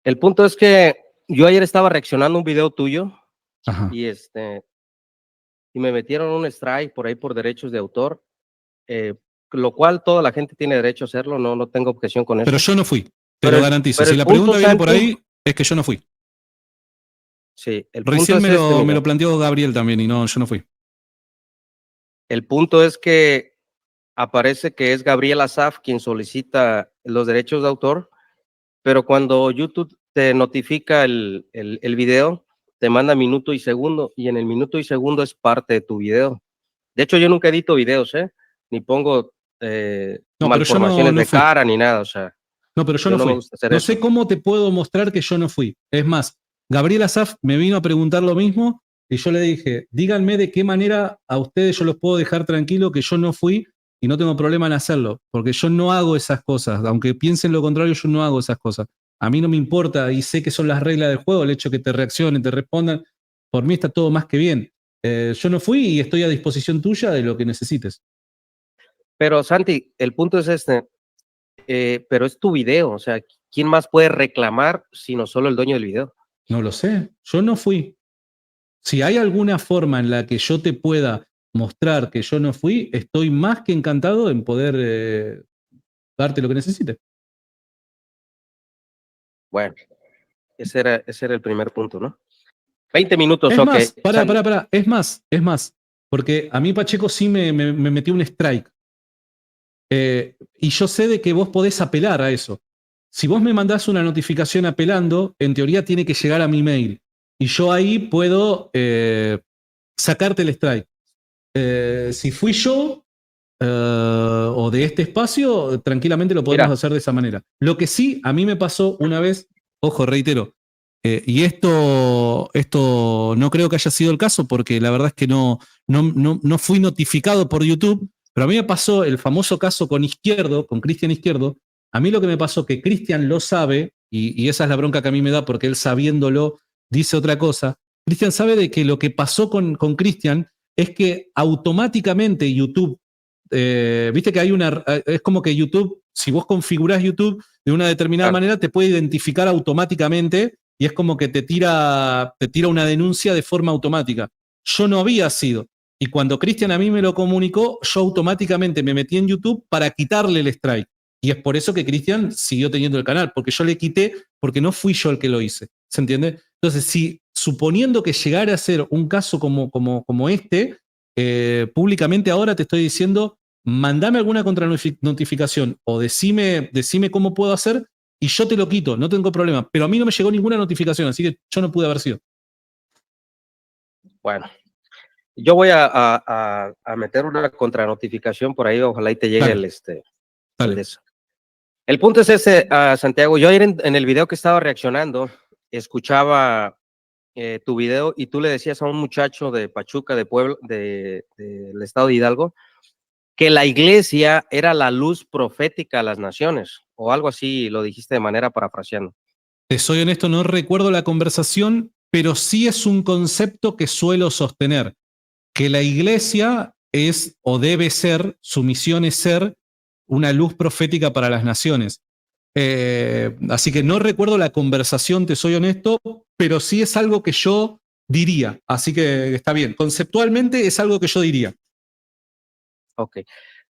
El punto es que yo ayer estaba reaccionando a un video tuyo Ajá. y y me metieron un strike por ahí por derechos de autor, eh, lo cual toda la gente tiene derecho a hacerlo, no tengo objeción con Pero eso. yo no fui, te Pero lo garantizo. pero Si el la punto, pregunta viene por Santi, ahí, es que yo no fui. sí, el punto Recién es me mira, lo planteó Gabriel también y no, yo no fui. el punto es que aparece que es Gabriel Asaf quien solicita los derechos de autor, pero cuando YouTube te notifica el video, te manda minuto y segundo, y en el minuto y segundo es parte de tu video. De hecho, yo nunca edito videos, ni pongo No, pero yo malformaciones no de fui. cara ni nada, o sea, No, pero yo yo no no me fui. gusta hacer No sé eso. cómo te puedo mostrar que yo no fui. Es más, Gabriel Asaf me vino a preguntar lo mismo y yo le dije, díganme de qué manera a ustedes yo los puedo dejar tranquilo que yo no fui y no tengo problema en hacerlo, porque yo no hago esas cosas. Aunque piensen lo contrario, yo no hago esas cosas. A mí no me importa y sé que son las reglas del juego, el hecho que te reaccionen, te respondan. Por mí está todo más que bien. Yo no fui y estoy a disposición tuya de lo que necesites. Pero Santi, el punto es pero es tu video, o sea, ¿quién más puede reclamar sino solo el dueño del video? No lo sé, yo no fui. Si hay alguna forma en la que yo te pueda mostrar que yo no fui, estoy más que encantado en poder darte lo que necesites. Bueno, ese era el primer punto, ¿no? 20 minutos, Es ok. más, pará, es más, porque a mí Pacheco sí me metió un strike. Y yo sé de que vos podés apelar a eso. Si vos me mandás una notificación apelando, en teoría tiene que llegar a mi mail. Y yo ahí puedo sacarte el strike. Si fui yo, o de este espacio, tranquilamente lo podemos Mira, hacer de esa manera. Lo que sí, a mí me pasó una vez, ojo, reitero, y esto no creo que haya sido el caso porque la verdad es que no fui notificado por YouTube, pero a mí me pasó el famoso caso con Izquierdo, con Cristian Izquierdo. A mí lo que me pasó que Cristian lo sabe, y esa es la bronca que a mí me da porque él sabiéndolo dice otra cosa. Cristian sabe de que lo que pasó con Cristian es que automáticamente YouTube viste que hay es como que YouTube, si vos configurás YouTube de una determinada claro, manera, te puede identificar automáticamente y es como que te tira una denuncia de forma automática. Yo no había sido. Y cuando Cristian a mí me lo comunicó, yo automáticamente me metí en YouTube para quitarle el strike. Y es por eso que Cristian siguió teniendo el canal, porque yo le quité, porque no fui yo el que lo hice. ¿Se entiende? Entonces, si suponiendo que llegara a ser un caso como este, públicamente ahora te estoy diciendo, mandame alguna contranotificación o decime cómo puedo hacer y yo te lo quito, no tengo problema. Pero a mí no me llegó ninguna notificación, así que yo no pude haber sido. bueno, yo voy a meter una contranotificación por ahí, ojalá y te llegue Dale, el de dale. eso. El punto es Santiago, yo ayer en el video que estaba reaccionando, escuchaba tu video y tú le decías a un muchacho de Pachuca, de Puebla, del estado de Hidalgo, que la iglesia era la luz profética a las naciones, o algo así lo dijiste de manera parafraseando. Te soy honesto, no recuerdo la conversación, pero sí es un concepto que suelo sostener, que la iglesia es o debe ser, su misión es ser una luz profética para las naciones. Así que no recuerdo la conversación, te soy honesto, pero sí es algo que yo diría. Así que está bien. Conceptualmente es algo que yo diría. Ok.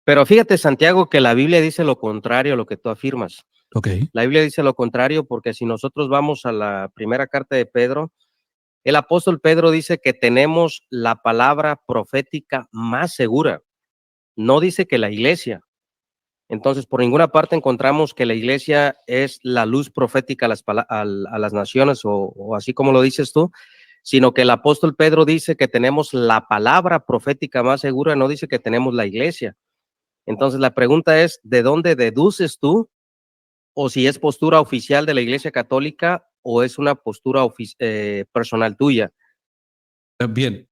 Pero fíjate, Santiago, que la Biblia dice lo contrario a lo que tú afirmas. Ok. La Biblia dice lo contrario porque si nosotros vamos a la primera carta de Pedro, el apóstol Pedro dice que tenemos la palabra profética más segura. No dice que la iglesia. Entonces, por ninguna parte encontramos que la iglesia es la luz profética a las naciones o así como lo dices tú, sino que el apóstol Pedro dice que tenemos la palabra profética más segura, no dice que tenemos la iglesia. Entonces, la pregunta es, ¿de dónde deduces tú o si es postura oficial de la Iglesia Católica o es una postura personal tuya? Bien.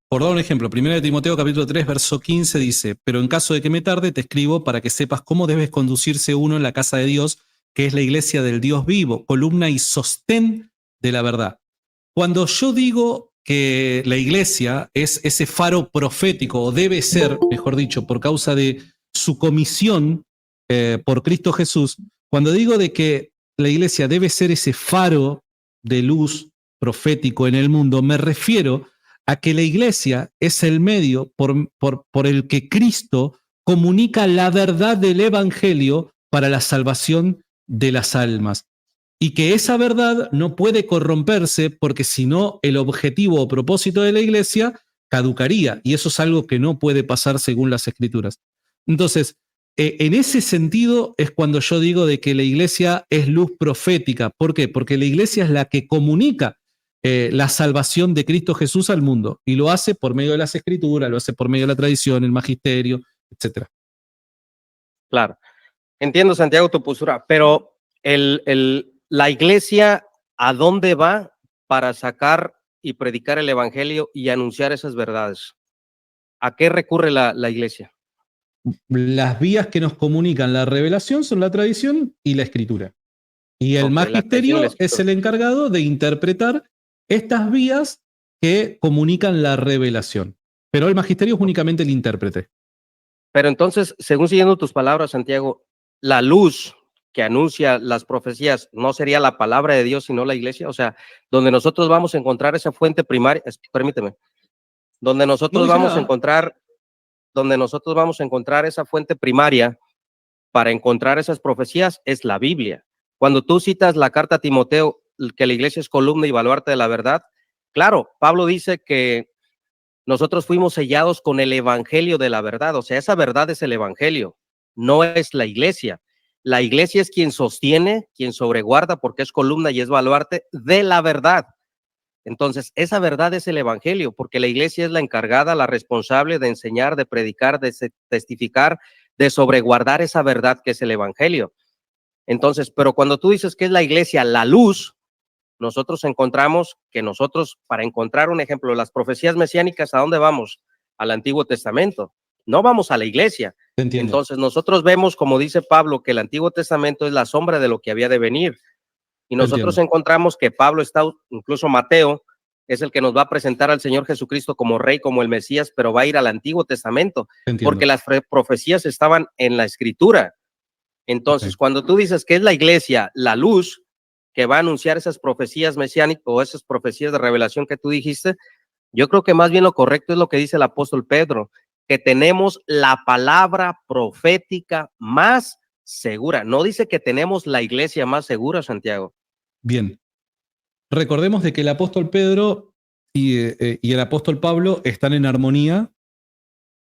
Por dar un ejemplo, 1 de Timoteo capítulo 3, verso 15 dice, pero en caso de que me tarde, te escribo para que sepas cómo debes conducirse uno en la casa de Dios, que es la iglesia del Dios vivo, columna y sostén de la verdad. Cuando yo digo que la iglesia es ese faro profético, o debe ser, mejor dicho, por causa de su comisión por Cristo Jesús, cuando digo de que la iglesia debe ser ese faro de luz profético en el mundo, me refiero a que la iglesia es el medio por el que Cristo comunica la verdad del evangelio para la salvación de las almas. Y que esa verdad no puede corromperse porque si no el objetivo o propósito de la iglesia caducaría. Y eso es algo que no puede pasar según las escrituras. Entonces, en ese sentido es cuando yo digo de que la iglesia es luz profética. ¿Por qué? Porque la iglesia es la que comunica la salvación de Cristo Jesús al mundo. Y lo hace por medio de las escrituras, lo hace por medio de la tradición, el magisterio, etc. Claro. Entiendo, Santiago, tu postura, pero la iglesia, ¿a dónde va para sacar y predicar el evangelio y anunciar esas verdades? ¿A qué recurre la iglesia? Las vías que nos comunican la revelación son la tradición y la escritura. Y el magisterio es el encargado de interpretar estas vías que comunican la revelación. Pero el magisterio es únicamente el intérprete. Pero entonces, según siguiendo tus palabras, Santiago, la luz que anuncia las profecías no sería la palabra de Dios, sino la iglesia. O sea, donde nosotros vamos a encontrar esa fuente primaria, permíteme, donde nosotros vamos a encontrar esa fuente primaria para encontrar esas profecías es la Biblia. Cuando tú citas la carta a Timoteo, que la iglesia es columna y baluarte de la verdad, claro, Pablo dice que nosotros fuimos sellados con el evangelio de la verdad, o sea, esa verdad es el evangelio, no es la iglesia. La iglesia es quien sostiene, quien sobreguarda, porque es columna y es baluarte de la verdad. Entonces, esa verdad es el evangelio, porque la iglesia es la encargada, la responsable de enseñar, de predicar, de testificar, de sobreguardar esa verdad que es el evangelio. Entonces, pero cuando tú dices que es la iglesia la luz, nosotros encontramos que nosotros, para encontrar un ejemplo, las profecías mesiánicas, ¿a dónde vamos? Al Antiguo Testamento. No vamos a la iglesia. Entonces, nosotros vemos, como dice Pablo, que el Antiguo Testamento es la sombra de lo que había de venir. Y nosotros encontramos que Pablo está, incluso Mateo, es el que nos va a presentar al Señor Jesucristo como rey, como el Mesías, pero va a ir al Antiguo Testamento, porque las profecías estaban en la Escritura. Entonces, cuando tú dices que es la iglesia, la luz, que va a anunciar esas profecías mesiánicas o esas profecías de revelación que tú dijiste, yo creo que más bien lo correcto es lo que dice el apóstol Pedro, que tenemos la palabra profética más segura. No dice que tenemos la iglesia más segura, Santiago. Bien. Recordemos de que el apóstol Pedro y el apóstol Pablo están en armonía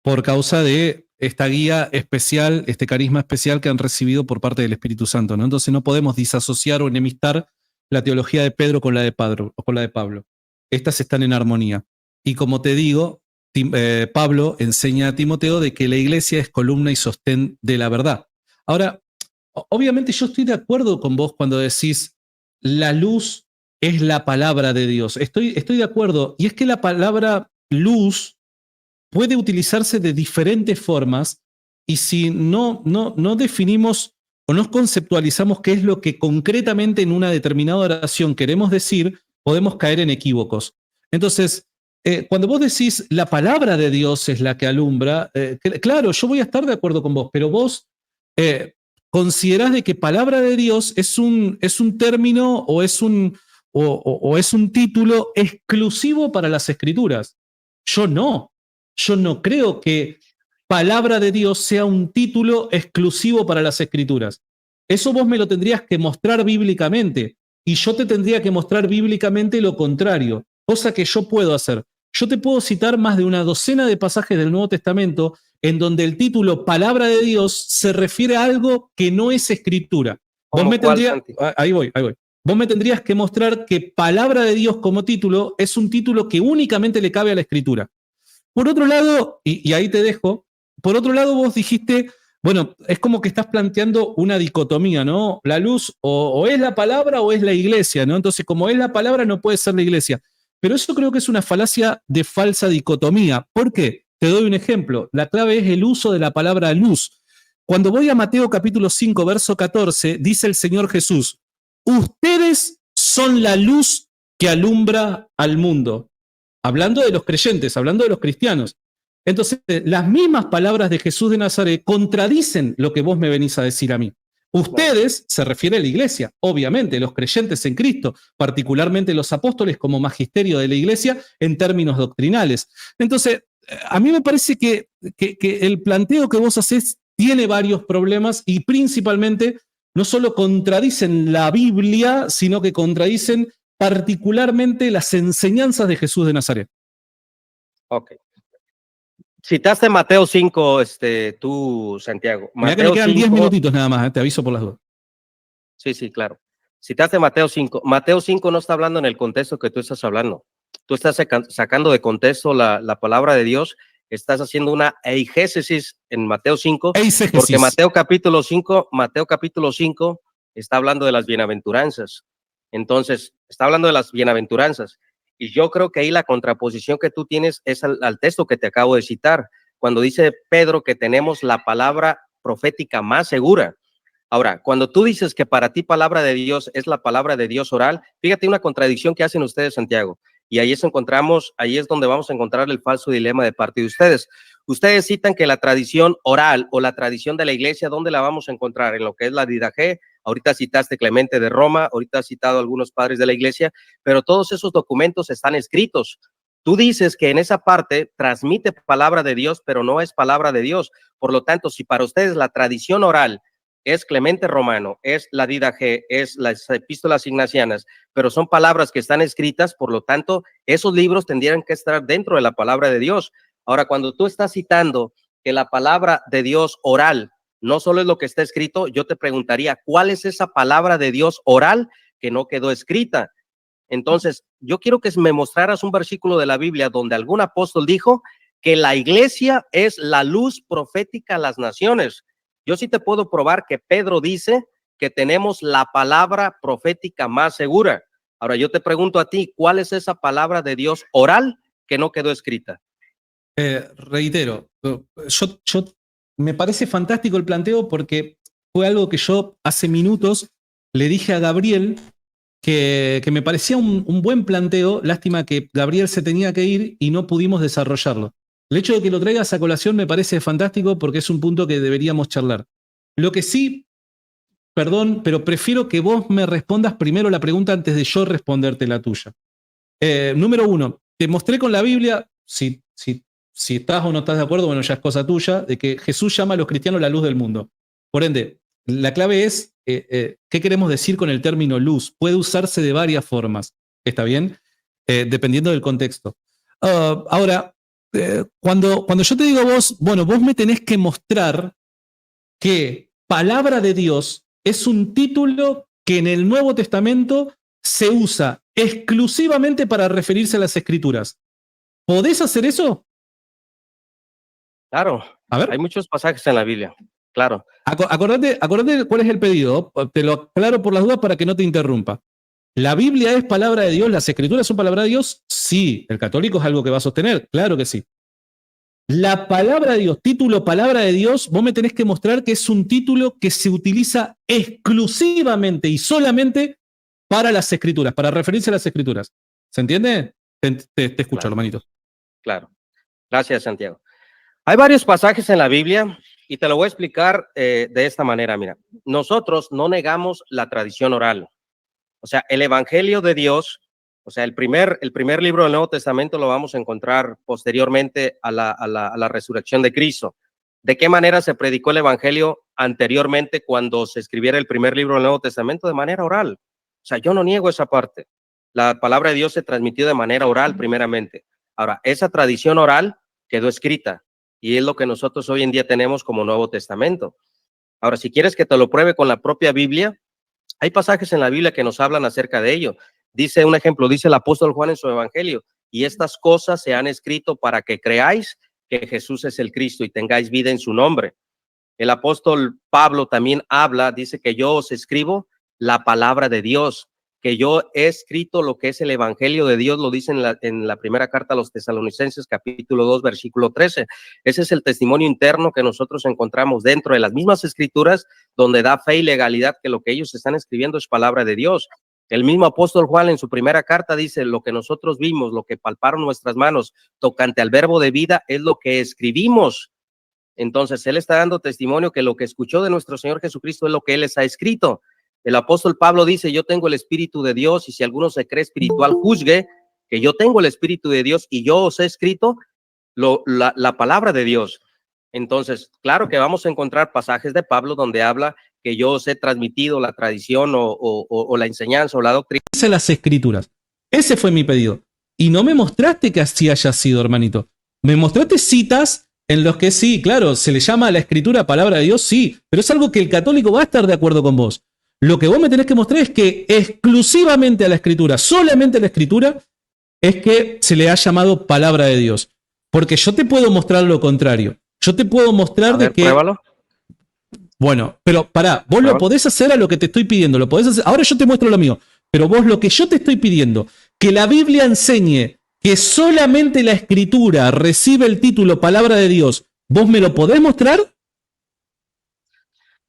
por causa de esta guía especial, este carisma especial que han recibido por parte del Espíritu Santo, ¿no? Entonces no podemos disasociar o enemistar la teología de Pedro con la de Pablo. Estas están en armonía. Y como te digo, Pablo enseña a Timoteo de que la iglesia es columna y sostén de la verdad. Ahora, obviamente yo estoy de acuerdo con vos cuando decís la luz es la palabra de Dios. Estoy de acuerdo. Y es que la palabra luz puede utilizarse de diferentes formas y si no definimos o no conceptualizamos qué es lo que concretamente en una determinada oración queremos decir, podemos caer en equívocos. Entonces, cuando vos decís la palabra de Dios es la que alumbra, claro, yo voy a estar de acuerdo con vos, pero vos considerás de que palabra de Dios es un término o es un título exclusivo para las Escrituras. Yo no creo que palabra de Dios sea un título exclusivo para las Escrituras. Eso vos me lo tendrías que mostrar bíblicamente y yo te tendría que mostrar bíblicamente lo contrario, cosa que yo puedo hacer. Yo te puedo citar más de una docena de pasajes del Nuevo Testamento en donde el título palabra de Dios se refiere a algo que no es escritura. Ahí voy. Vos me tendrías que mostrar que palabra de Dios como título es un título que únicamente le cabe a la escritura. Por otro lado, y ahí te dejo, por otro lado vos dijiste, bueno, es como que estás planteando una dicotomía, ¿no? La luz o es la palabra o es la iglesia, ¿no? Entonces, como es la palabra, no puede ser la iglesia. Pero eso creo que es una falacia de falsa dicotomía. ¿Por qué? Te doy un ejemplo. La clave es el uso de la palabra luz. Cuando voy a Mateo capítulo 5, verso 14, dice el Señor Jesús, ustedes son la luz que alumbra al mundo. Hablando de los creyentes, hablando de los cristianos. Entonces, las mismas palabras de Jesús de Nazaret contradicen lo que vos me venís a decir a mí. Ustedes, se refiere a la iglesia, obviamente, los creyentes en Cristo, particularmente los apóstoles como magisterio de la iglesia en términos doctrinales. Entonces, a mí me parece que el planteo que vos hacés tiene varios problemas y principalmente no solo contradicen la Biblia, sino que contradicen particularmente las enseñanzas de Jesús de Nazaret. Ok. Citaste Mateo 5, tú, Santiago. Mirá que me Mateo quedan 10 5, minutitos nada más, te aviso por las dudas. sí, claro. Citaste Mateo 5. Mateo 5 no está hablando en el contexto que tú estás hablando. Tú estás sacando de contexto la palabra de Dios. Estás haciendo una eigesis en Mateo 5, porque Mateo capítulo 5 está hablando de las bienaventuranzas. Entonces, está hablando de las bienaventuranzas. Y yo creo que ahí la contraposición que tú tienes es al texto que te acabo de citar, cuando dice Pedro que tenemos la palabra profética más segura. Ahora, cuando tú dices que para ti palabra de Dios es la palabra de Dios oral, fíjate una contradicción que hacen ustedes, Santiago. Y ahí es donde vamos a encontrar el falso dilema de parte de ustedes. Ustedes citan que la tradición oral o la tradición de la iglesia, ¿dónde la vamos a encontrar? En lo que es la Didache. Ahorita citaste Clemente de Roma, ahorita has citado a algunos padres de la iglesia, pero todos esos documentos están escritos. Tú dices que en esa parte transmite palabra de Dios, pero no es palabra de Dios. Por lo tanto, si para ustedes la tradición oral es Clemente Romano, es la Didache, es las epístolas ignacianas, pero son palabras que están escritas, por lo tanto, esos libros tendrían que estar dentro de la palabra de Dios. Ahora, cuando tú estás citando que la palabra de Dios oral no solo es lo que está escrito, yo te preguntaría, ¿cuál es esa palabra de Dios oral que no quedó escrita? Entonces, yo quiero que me mostraras un versículo de la Biblia donde algún apóstol dijo que la iglesia es la luz profética a las naciones. Yo sí te puedo probar que Pedro dice que tenemos la palabra profética más segura. Ahora yo te pregunto a ti, ¿cuál es esa palabra de Dios oral que no quedó escrita? Reitero, yo me parece fantástico el planteo porque fue algo que yo hace minutos le dije a Gabriel que me parecía un buen planteo. Lástima que Gabriel se tenía que ir y no pudimos desarrollarlo. El hecho de que lo traigas a colación me parece fantástico porque es un punto que deberíamos charlar. Lo que sí, perdón, pero prefiero que vos me respondas primero la pregunta antes de yo responderte la tuya. Número uno, te mostré con la Biblia, si estás o no estás de acuerdo, bueno, ya es cosa tuya, de que Jesús llama a los cristianos la luz del mundo. Por ende, la clave es, ¿qué queremos decir con el término luz? Puede usarse de varias formas, ¿está bien? Dependiendo del contexto. Ahora, cuando yo te digo a vos, bueno, vos me tenés que mostrar que palabra de Dios es un título que en el Nuevo Testamento se usa exclusivamente para referirse a las Escrituras. ¿Podés hacer eso? Claro, A ver. hay muchos pasajes en la Biblia, claro. Acordate cuál es el pedido. Te lo aclaro por las dudas para que no te interrumpa. ¿La Biblia es palabra de Dios? ¿Las Escrituras son palabra de Dios? Sí. ¿El católico es algo que va a sostener? Claro que sí. La palabra de Dios, título palabra de Dios, vos me tenés que mostrar que es un título que se utiliza exclusivamente y solamente para las Escrituras, para referirse a las Escrituras. ¿Se entiende? Te escucho, Claro, hermanito. claro. Gracias, Santiago. Hay varios pasajes en la Biblia y te lo voy a explicar de esta manera. Mira, nosotros no negamos la tradición oral. O sea, el Evangelio de Dios, o sea, el primer libro del Nuevo Testamento lo vamos a encontrar posteriormente a la resurrección de Cristo. ¿De qué manera se predicó el Evangelio anteriormente cuando se escribiera el primer libro del Nuevo Testamento? De manera oral. O sea, yo no niego esa parte. La palabra de Dios se transmitió de manera oral primeramente. Ahora, esa tradición oral quedó escrita y es lo que nosotros hoy en día tenemos como Nuevo Testamento. Ahora, si quieres que te lo pruebe con la propia Biblia, hay pasajes en la Biblia que nos hablan acerca de ello. Dice un ejemplo, dice el apóstol Juan en su evangelio, y estas cosas se han escrito para que creáis que Jesús es el Cristo y tengáis vida en su nombre. El apóstol Pablo también habla, dice que yo os escribo la palabra de Dios, que yo he escrito lo que es el evangelio de Dios, lo dice en la primera carta a los Tesalonicenses, capítulo 2, versículo 13. Ese es el testimonio interno que nosotros encontramos dentro de las mismas escrituras, donde da fe y legalidad que lo que ellos están escribiendo es palabra de Dios. El mismo apóstol Juan en su primera carta dice, lo que nosotros vimos, lo que palparon nuestras manos tocante al verbo de vida es lo que escribimos. Entonces, él está dando testimonio que lo que escuchó de nuestro Señor Jesucristo es lo que él les ha escrito. El apóstol Pablo dice, yo tengo el Espíritu de Dios y si alguno se cree espiritual, juzgue que yo tengo el Espíritu de Dios y yo os he escrito la palabra de Dios. Entonces, claro que vamos a encontrar pasajes de Pablo donde habla que yo os he transmitido la tradición o la enseñanza o la doctrina. Las escrituras. Ese fue mi pedido. Y no me mostraste que así haya sido, hermanito. Me mostraste citas en los que sí, claro, se le llama a la escritura palabra de Dios, sí, pero es algo que el católico va a estar de acuerdo con vos. Lo que vos me tenés que mostrar es que exclusivamente a la escritura, solamente a la escritura, es que se le ha llamado palabra de Dios. Porque yo te puedo mostrar lo contrario. Yo te puedo mostrar de que... Pruébalo. Bueno, pero pará, vos lo podés hacer a lo que te estoy pidiendo, lo podés hacer. Ahora yo te muestro lo mío, pero vos lo que yo te estoy pidiendo, que la Biblia enseñe que solamente la escritura recibe el título palabra de Dios, ¿vos me lo podés mostrar?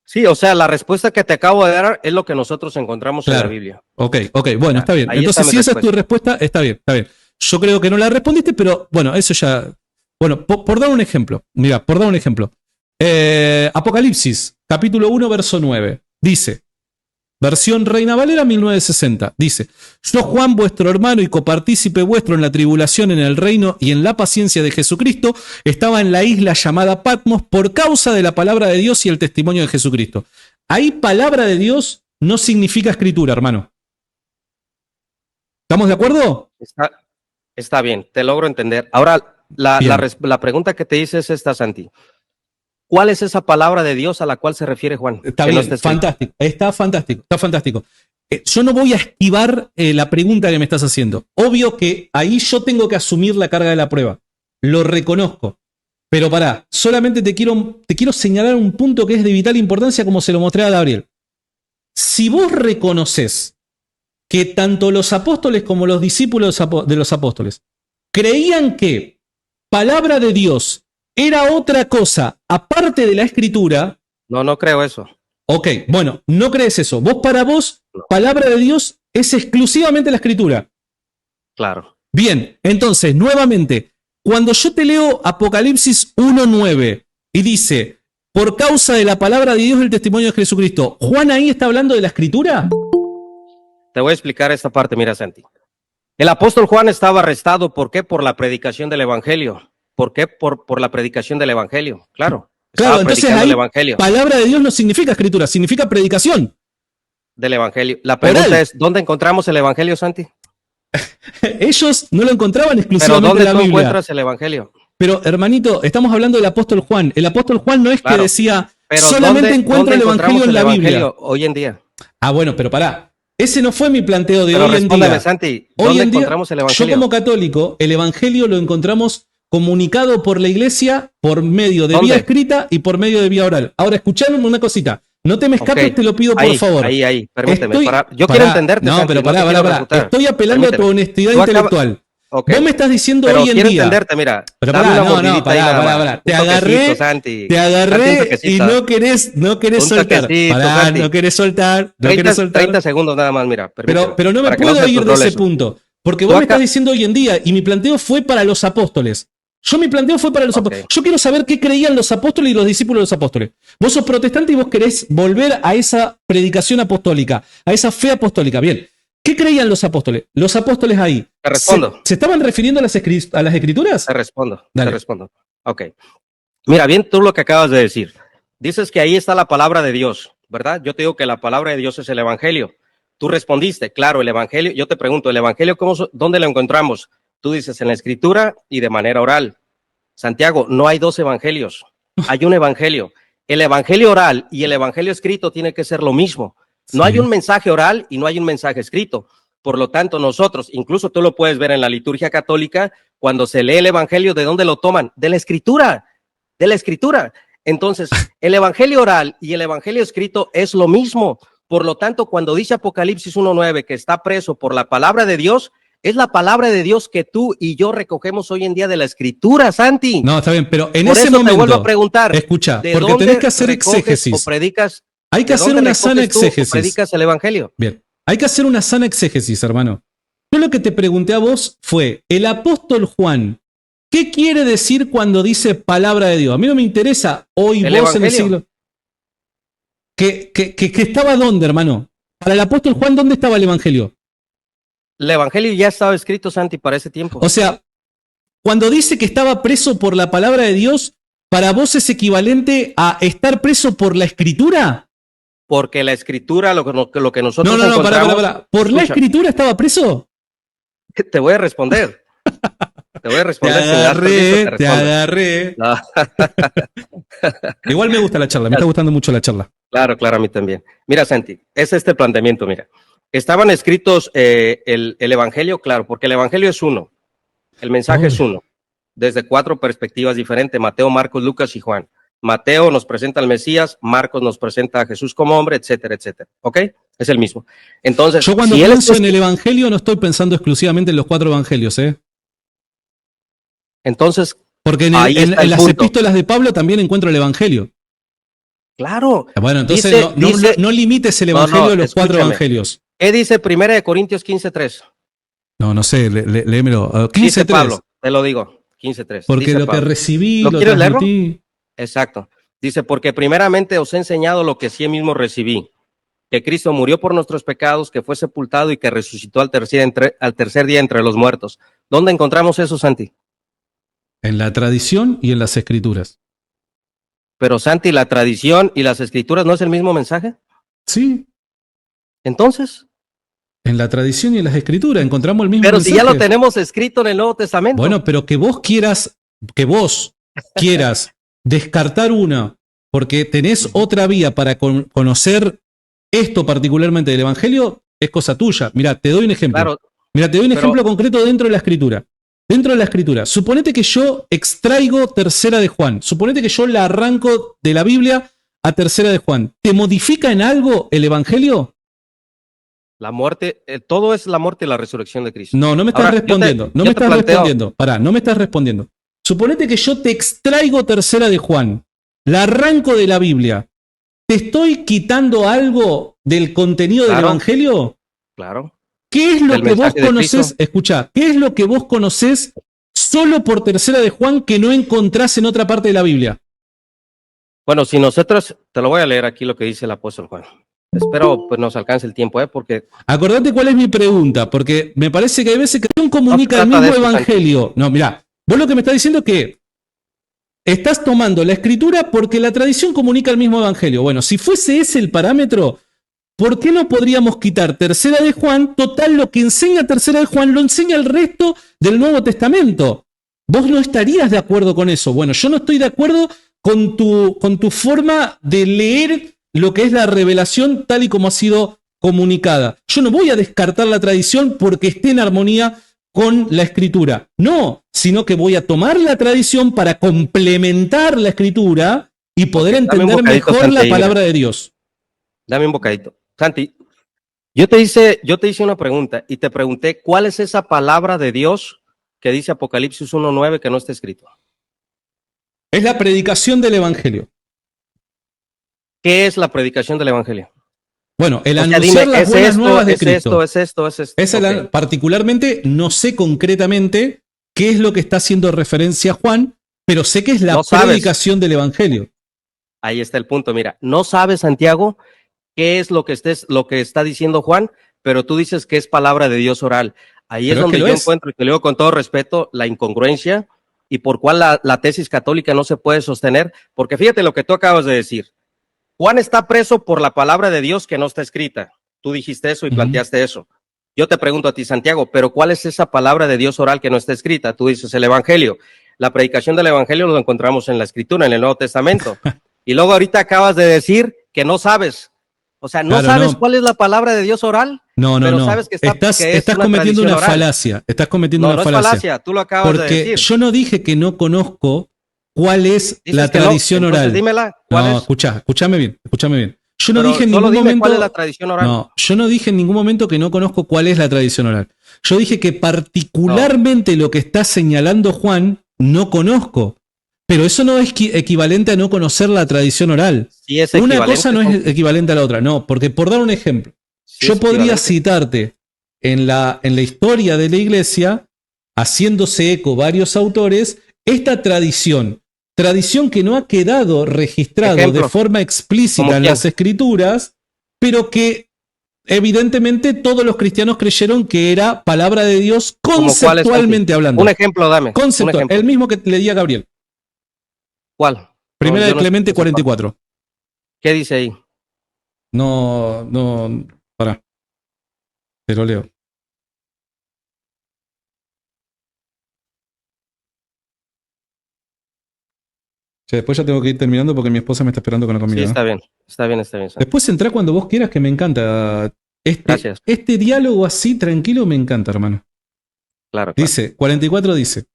Sí, o sea, la respuesta que te acabo de dar es lo que nosotros encontramos en la Biblia. Ok, bueno, está bien. Ahí entonces, está si esa respuesta. es tu respuesta, está bien, está bien. Yo creo que no la respondiste, pero bueno, eso ya... Bueno, por dar un ejemplo, mira, por dar un ejemplo. Apocalipsis, capítulo 1, verso 9, dice, versión Reina Valera 1960, dice, yo Juan, vuestro hermano y copartícipe vuestro en la tribulación, en el reino y en la paciencia de Jesucristo, estaba en la isla llamada Patmos por causa de la palabra de Dios y el testimonio de Jesucristo. Ahí palabra de Dios no significa escritura, hermano. ¿Estamos de acuerdo? Está bien, te logro entender. Ahora, la pregunta que te hice es esta, Santi. ¿Cuál es esa palabra de Dios a la cual se refiere Juan? Está bien, fantástico, está fantástico, está fantástico. Yo no voy a esquivar la pregunta que me estás haciendo. Obvio que ahí yo tengo que asumir la carga de la prueba. Lo reconozco. Pero pará, solamente te quiero señalar un punto que es de vital importancia como se lo mostré a Gabriel. Si vos reconoces que tanto los apóstoles como los discípulos de los apóstoles creían que palabra de Dios era otra cosa aparte de la escritura. No creo eso. Ok, bueno, no crees eso. Para vos, palabra de Dios es exclusivamente la escritura. Claro. Bien, entonces, nuevamente, cuando yo te leo Apocalipsis 1:9 y dice, por causa de la palabra de Dios el testimonio de Jesucristo, ¿Juan ahí está hablando de la escritura? Te voy a explicar esta parte, mira, Santi. El apóstol Juan estaba arrestado, ¿por qué? Por la predicación del evangelio. ¿Por qué? Por la predicación del evangelio, claro. Claro, entonces ahí palabra de Dios no significa escritura, significa predicación. Del evangelio. La pregunta es, ¿dónde encontramos el evangelio, Santi? Ellos no lo encontraban exclusivamente en la Biblia. ¿Pero dónde tú encuentras el evangelio? Pero, hermanito, estamos hablando del apóstol Juan. El apóstol Juan no es que decía, solamente encuentro el evangelio en la Biblia. Hoy en día. Ah, bueno, pero pará. Ese no fue mi planteo de pero hoy en día. Santi, ¿dónde encontramos el evangelio? Yo como católico, el evangelio lo encontramos comunicado por la iglesia por medio de vía escrita y por medio de vía oral. Ahora, escuchame una cosita. No te me escapes, te lo pido por favor. Permíteme. Yo quiero entenderte. No, Santi, pero pará. Estoy apelando a tu honestidad intelectual. Vos me estás diciendo pero hoy en quiero día. Entenderte, mira. Pero pará. Te agarré y no querés soltar. Pará, no querés soltar. 30 segundos nada más, mira. Pero no me puedo ir de ese punto. Porque vos me estás diciendo hoy en día, y mi planteo fue para los apóstoles. Mi planteo fue para los apóstoles. Yo quiero saber qué creían los apóstoles y los discípulos de los apóstoles. Vos sos protestante y vos querés volver a esa predicación apostólica, a esa fe apostólica. Bien. ¿Qué creían los apóstoles? Los apóstoles ahí. Te respondo. ¿Se estaban refiriendo a las escrituras? Te respondo. Dale. Te respondo. Ok. Mira, bien tú lo que acabas de decir. Dices que ahí está la palabra de Dios, ¿verdad? Yo te digo que la palabra de Dios es el evangelio. Tú respondiste, claro, el evangelio. Yo te pregunto, ¿el evangelio dónde lo encontramos? Tú dices en la escritura y de manera oral. Santiago, no hay dos evangelios. Hay un evangelio. El evangelio oral y el evangelio escrito tiene que ser lo mismo. No hay un mensaje oral y no hay un mensaje escrito. Por lo tanto, nosotros, incluso tú lo puedes ver en la liturgia católica, cuando se lee el evangelio, ¿de dónde lo toman? De la escritura, de la escritura. Entonces, el evangelio oral y el evangelio escrito es lo mismo. Por lo tanto, cuando dice Apocalipsis 1:9 que está preso por la palabra de Dios, es la palabra de Dios que tú y yo recogemos hoy en día de la escritura, Santi. No, está bien, pero en por ese eso momento te vuelvo a preguntar. Escucha, porque tenés que hacer exégesis. O predicas. Hay que hacer una sana exégesis. ¿Predicas el evangelio? Bien, hay que hacer una sana exégesis, hermano. Yo lo que te pregunté a vos fue, el apóstol Juan ¿Qué quiere decir cuando dice palabra de Dios? A mí no me interesa hoy El vos en el Evangelio. siglo. ¿Que estaba dónde, hermano? Para el apóstol Juan, ¿dónde estaba el Evangelio? El Evangelio ya estaba escrito, Santi, para ese tiempo. O sea, cuando dice que estaba preso por la palabra de Dios, ¿para vos es equivalente a estar preso por la Escritura? Porque la Escritura, lo que nosotros No, encontramos... para. ¿Por la Escucha, Escritura estaba preso? te voy a responder. Te voy a Te responder. Si me das permiso, te respondo. agarré. No, Igual me gusta la charla, me está gustando mucho la charla. claro, a mí también. Mira, Santi, es este planteamiento, mira. Estaban escritos el Evangelio, claro, porque el Evangelio es uno. El mensaje es uno, desde 4 perspectivas diferentes: Mateo, Marcos, Lucas y Juan. Mateo nos presenta al Mesías, Marcos nos presenta a Jesús como hombre, etcétera, etcétera. ¿Ok? Es el mismo. Entonces, Yo cuando si él pienso es- en el Evangelio no estoy pensando exclusivamente en los 4 evangelios, ¿eh? entonces, Porque ahí está el en las punto. epístolas de Pablo también encuentro el Evangelio. Claro. Bueno, entonces Dice, no limites el No, Evangelio a los 4 escúchame. evangelios. ¿Qué dice 1 Corintios 15:3? No sé, léemelo. Dice 15:3. Pablo, te lo digo, 15:3. Porque Dice lo que Pablo. recibí, ¿Lo lo quieres leerlo? transmití. Exacto. Dice, porque primeramente os he enseñado lo que sí mismo recibí, que Cristo murió por nuestros pecados, que fue sepultado y que resucitó al tercer día entre los muertos. ¿Dónde encontramos eso, Santi? En la tradición y en las escrituras. Pero, Santi, la tradición y las escrituras no es el mismo mensaje. Sí, Entonces, en la tradición y en las escrituras encontramos el mismo pero mensaje. si ya lo tenemos escrito en el Nuevo Testamento. Bueno, pero que vos quieras descartar una porque tenés otra vía para conocer esto particularmente del Evangelio, es cosa tuya. Mira, te doy un ejemplo. Claro, Mira, te doy un pero- ejemplo concreto dentro de la escritura. Dentro de la escritura, suponete que yo extraigo Tercera de Juan. Suponete que yo la arranco de la Biblia a Tercera de Juan. ¿Te modifica en algo el Evangelio? la muerte, todo es la muerte y la resurrección de Cristo. No, no me estás Ahora, yo te- respondiendo. No yo me te estás planteo- respondiendo. Pará, no me estás respondiendo. Suponete que yo te extraigo Tercera de Juan, la arranco de la Biblia. ¿Te estoy quitando algo del contenido del Claro. Evangelio? Claro. ¿Qué es lo Del que vos mensaje de conocés? Cristo. Escuchá, ¿qué es lo que vos conocés solo por Tercera de Juan que no encontrás en otra parte de la Biblia? Bueno, si nosotros, te lo voy a leer aquí lo que dice el apóstol Juan. Espero pues nos alcance el tiempo, porque Acordate cuál es mi pregunta, porque me parece que hay veces que no comunica No se el trata mismo de eso, evangelio. No, mirá, vos lo que me estás diciendo es que estás tomando la escritura porque la tradición comunica el mismo evangelio. Bueno, si fuese ese el parámetro, ¿por qué no podríamos quitar Tercera de Juan? Total, lo que enseña Tercera de Juan lo enseña el resto del Nuevo Testamento. Vos no estarías de acuerdo con eso. Bueno, yo no estoy de acuerdo con tu forma de leer lo que es la revelación tal y como ha sido comunicada. Yo no voy a descartar la tradición porque esté en armonía con la escritura. No, sino que voy a tomar la tradición para complementar la escritura y poder Dame un entender bocadito, mejor Santi, la ahí, palabra de Dios. dame un bocadito. Santi, yo te hice una pregunta y te pregunté cuál es esa palabra de Dios que dice Apocalipsis 1:9 que no está escrito. Es la predicación del Evangelio. ¿Qué es la predicación del Evangelio? Bueno, el O sea, anunciar dime, las buenas nuevas de Cristo. es esto. Esa es Ok. particularmente, no sé concretamente qué es lo que está haciendo referencia Juan, pero sé que es la No sabes. predicación del Evangelio. Ahí está el punto. Mira, no sabes, Santiago, qué es lo que está diciendo Juan, pero tú dices que es palabra de Dios oral. Ahí Pero es donde que yo lo es. encuentro, y te lo digo con todo respeto, la incongruencia y por cuál la tesis católica no se puede sostener, porque fíjate lo que tú acabas de decir. Juan está preso por la palabra de Dios que no está escrita. Tú dijiste eso y planteaste eso. Yo te pregunto a ti, Santiago, pero ¿cuál es esa palabra de Dios oral que no está escrita? Tú dices el Evangelio. La predicación del Evangelio lo encontramos en la Escritura, en el Nuevo Testamento. Y luego ahorita acabas de decir que no sabes. O sea, no Claro, sabes no. cuál es la palabra de Dios oral. No, pero sabes que estás que es una cometiendo una tradición oral. falacia. Estás cometiendo No, una no es falacia, tú lo acabas de Porque decir. yo no dije que no conozco cuál es Dices la que no, tradición entonces oral. dímela, ¿cuál No, es? escúchame bien. Yo no Pero dije en solo ningún dime momento. cuál es la tradición oral. No, yo no dije en ningún momento que no conozco cuál es la tradición oral. Yo dije que particularmente lo que está señalando Juan no conozco. Pero eso no es equivalente a no conocer la tradición oral. Sí es Una equivalente, cosa no es equivalente a la otra. No, porque por dar un ejemplo, sí yo es podría equivalente. citarte en la historia de la iglesia haciéndose eco varios autores, esta tradición que no ha quedado registrado Ejemplo. de forma explícita ¿Cómo en quién? las escrituras, pero que evidentemente todos los cristianos creyeron que era palabra de Dios ¿Cómo cuál es, conceptualmente Santi? hablando. Un ejemplo, dame. Un Conceptual, ejemplo. el mismo que le di a Gabriel. ¿Cuál? Primera yo de Clemente 44. ¿Qué dice ahí? No, pará. Te lo leo. Che, después ya tengo que ir terminando porque mi esposa me está esperando con la comida. Sí, está ¿no? bien. Está bien, Santi. Después entrá cuando vos quieras, que me encanta. Gracias. Este diálogo así tranquilo me encanta, hermano. Claro. Dice, 44 dice,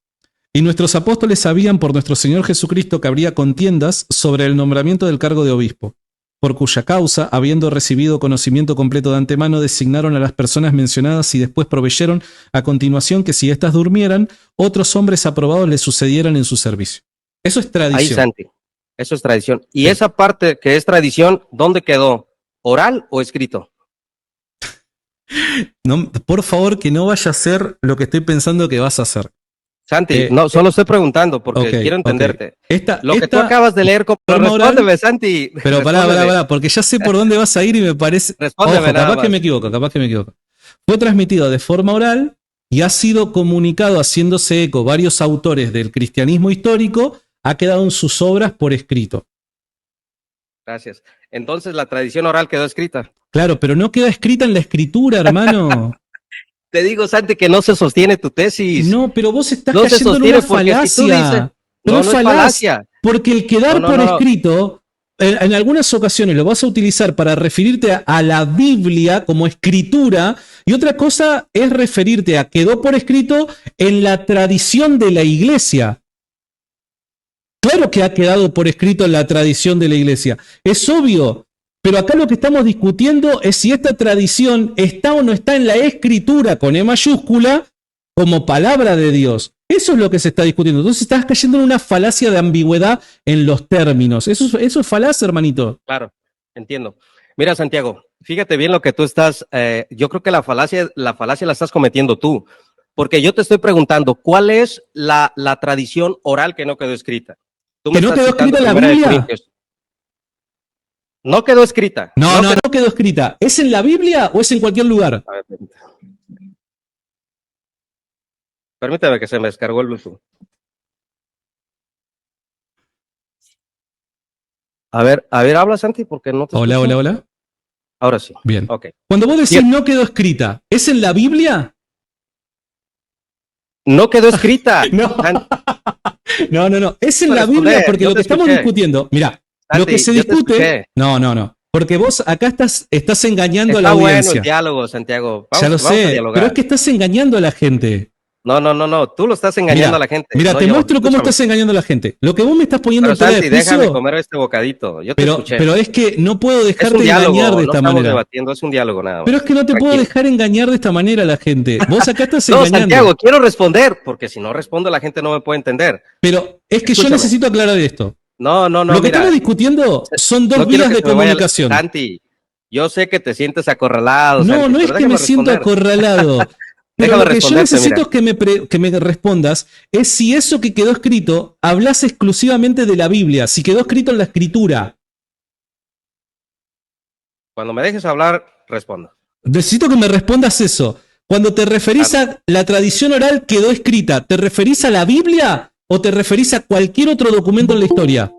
y nuestros apóstoles sabían por nuestro Señor Jesucristo que habría contiendas sobre el nombramiento del cargo de obispo, por cuya causa, habiendo recibido conocimiento completo de antemano, designaron a las personas mencionadas y después proveyeron a continuación que si éstas durmieran, otros hombres aprobados les sucedieran en su servicio. Eso es tradición. Ahí, Santi. Eso es tradición. Y Sí. esa parte que es tradición, ¿dónde quedó? ¿Oral o escrito? No, por favor, que no vaya a hacer lo que estoy pensando que vas a hacer. Santi, no, solo estoy preguntando porque okay, quiero entenderte. Okay. Lo que tú acabas de leer, respóndeme, Santi. Pero pará, porque ya sé por dónde vas a ir y me parece... Respóndeme. Ojo, capaz que me equivoco. Fue transmitido de forma oral y ha sido comunicado haciéndose eco varios autores del cristianismo histórico, ha quedado en sus obras por escrito. Gracias. Entonces la tradición oral quedó escrita. Claro, pero no queda escrita en la escritura, hermano. Te digo, Santi, que no se sostiene tu tesis. No, pero vos estás cayendo en una falacia. Si dices, pero no es falacia. Porque el quedar por escrito, en algunas ocasiones lo vas a utilizar para referirte a la Biblia como escritura, y otra cosa es referirte a quedó por escrito en la tradición de la iglesia. Claro que ha quedado por escrito en la tradición de la iglesia. Es obvio. Pero acá lo que estamos discutiendo es si esta tradición está o no está en la escritura con E mayúscula como palabra de Dios. Eso es lo que se está discutiendo. Entonces estás cayendo en una falacia de ambigüedad en los términos. Eso es falacia, hermanito. Claro, entiendo. Mira, Santiago, fíjate bien lo que tú estás, yo creo que la falacia la estás cometiendo tú, porque yo te estoy preguntando, ¿cuál es la tradición oral que no quedó escrita? ¿Que no quedó escrita en la Biblia? No quedó escrita. No quedó escrita. ¿Es en la Biblia o es en cualquier lugar? A ver, permítame que se me descargó el Bluetooth. A ver, habla, Santi, porque no te escucho. Hola. Ahora sí. Bien. Okay. Cuando vos decís no quedó escrita, ¿es en la Biblia? No quedó escrita. No. Es en la Biblia porque lo que estamos discutiendo, mira, lo que se discute. No. Porque vos acá estás engañando a la audiencia. Está bueno el diálogo, Santiago. Ya lo sé, pero es que estás engañando a la gente. No, tú lo estás engañando a la gente. Mira, te muestro cómo estás engañando a la gente. Lo que vos me estás poniendo en tela de juicio. Déjame comer este bocadito. Yo te escuché. Pero es que no puedo dejarte engañar de esta manera. Debatiendo, es un diálogo nada más. Pero es que no te puedo dejar engañar de esta manera a la gente. Vos acá estás engañando. Santiago, quiero responder, porque si no respondo la gente no me puede entender. Pero es que yo necesito aclarar esto. No. Lo que estamos discutiendo son dos vías de comunicación. Santi, yo sé que te sientes acorralado. No, no es que me siento acorralado. Pero lo que yo necesito es que me respondas es si eso que quedó escrito hablas exclusivamente de la Biblia, si quedó escrito en la escritura. Cuando me dejes hablar, respondo. Necesito que me respondas eso. Cuando te referís a la tradición oral quedó escrita, ¿te referís a la Biblia o te referís a cualquier otro documento en la historia?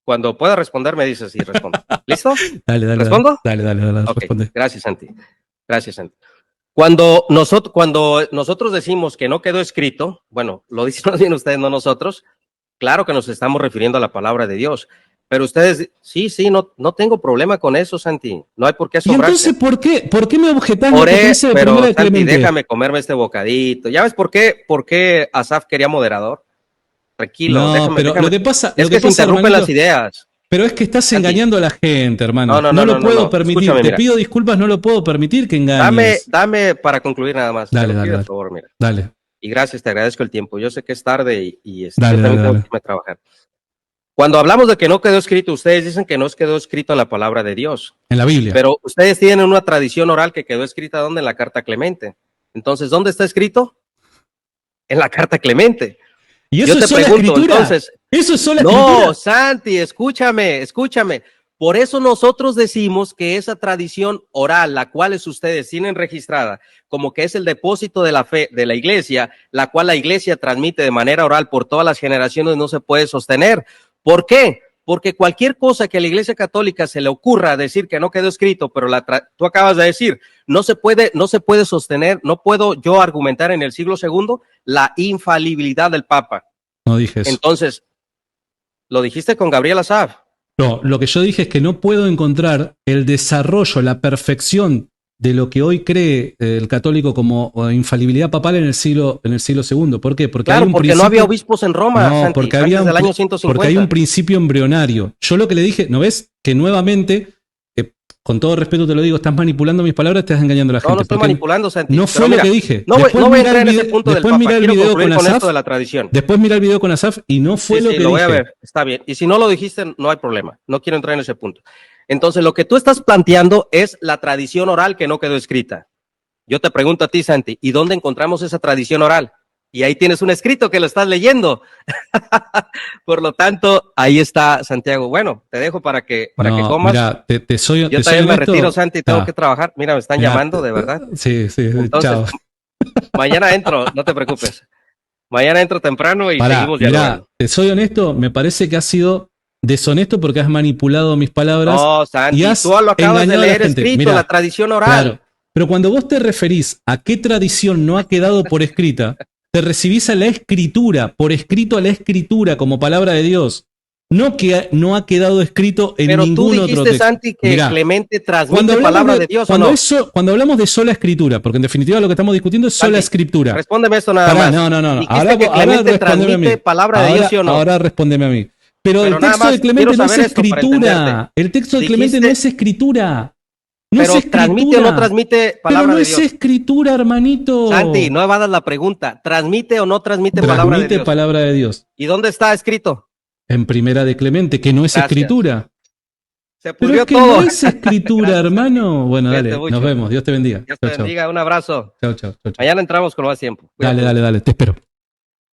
Cuando pueda responder, me dices y respondo. ¿Listo? Dale. ¿Respondo? Dale, okay. Responde. Gracias, Santi. Cuando nosotros decimos que no quedó escrito, bueno, lo dicen bien ustedes, no nosotros, claro que nos estamos refiriendo a la palabra de Dios. Pero ustedes, sí, no tengo problema con eso, Santi. No hay por qué asombrarse. ¿Y entonces por qué me objetas lo que dice de Primera de Clemente? Santi, déjame comerme este bocadito. ¿Ya ves por qué Asaf quería moderador? Tranquilo, no, pero lo que pasa es que se interrumpen las ideas. Pero es que estás engañando a la gente, hermano. No lo puedo permitir. Escúchame, te pido disculpas, no lo puedo permitir que engañes. Dame para concluir nada más. Dale. Por favor, mira. Dale. Y gracias, te agradezco el tiempo. Yo sé que es tarde y dale, yo también tengo que irme a trabajar. Cuando hablamos de que no quedó escrito, ustedes dicen que no quedó escrito en la palabra de Dios. En la Biblia. Pero ustedes tienen una tradición oral que quedó escrita ¿dónde? En la carta Clemente. Entonces, ¿dónde está escrito? En la carta Clemente. Y eso es sola escritura. Entonces, eso es sola escritura. No, Santi, escúchame. Por eso nosotros decimos que esa tradición oral, la cual ustedes tienen registrada, como que es el depósito de la fe de la iglesia, la cual la iglesia transmite de manera oral por todas las generaciones, no se puede sostener. ¿Por qué? Porque cualquier cosa que a la Iglesia Católica se le ocurra decir que no quedó escrito, pero tú acabas de decir, no se puede sostener, no puedo yo argumentar en el siglo II la infalibilidad del Papa. No dije eso. Entonces, lo dijiste con Gabriel Asaf. No, lo que yo dije es que no puedo encontrar el desarrollo, la perfección de lo que hoy cree el católico como infalibilidad papal en el siglo II. ¿Por qué? Porque, claro, porque no había obispos en Roma, no, Santi, porque antes del año 150. Porque hay un principio embrionario. Yo lo que le dije, ¿no ves? Que nuevamente, con todo respeto te lo digo, estás manipulando mis palabras, estás engañando a la gente. No estoy manipulando, Santi. No fue lo que dije. No voy a entrar en ese punto del Papa. Quiero concluir con esto de la tradición. Después mira el video con Asaf y no fue lo que dije. Lo voy a ver, está bien. Y si no lo dijiste, no hay problema. No quiero entrar en ese punto. Entonces, lo que tú estás planteando es la tradición oral que no quedó escrita. Yo te pregunto a ti, Santi, ¿y dónde encontramos esa tradición oral? Y ahí tienes un escrito que lo estás leyendo. Por lo tanto, ahí está, Santiago. Bueno, te dejo para que comas. Mira, yo también me retiro, Santi, tengo que trabajar. Mira, me están llamando, de verdad. Sí, entonces, chao. Mañana entro, no te preocupes. Mañana entro temprano y seguimos dialogando. Mira, te soy honesto, me parece que has sido deshonesto porque has manipulado mis palabras. No, Santi, tú lo acabas de leer escrito, la tradición oral. Claro, pero cuando vos te referís a qué tradición no ha quedado por escrita, te recibís a la escritura, por escrito a la escritura como palabra de Dios. No que no ha quedado escrito en ningún otro texto. Pero tú dijiste, Santi, que mirá, Clemente transmite palabra de Dios, ¿o no? Cuando hablamos de sola escritura, porque en definitiva lo que estamos discutiendo es sola escritura. Respóndeme esto nada más. No. Ahora que Clemente transmite palabra de Dios, ¿sí o no? Ahora respóndeme a mí. Pero el texto de Clemente no es escritura. El texto de Clemente no es escritura. Pero transmite o no transmite palabra de Dios. Pero no es escritura, hermanito. Santi, no evadas la pregunta. ¿Transmite o no transmite palabra de Dios? Transmite palabra de Dios. ¿Y dónde está escrito? En Primera de Clemente, que no es escritura. Se pudrió pero es que todo. no es escritura, hermano. Bueno, dale, nos vemos. Dios te bendiga. Dios te bendiga. Un abrazo. Chao. Mañana entramos con más tiempo. Dale, te espero.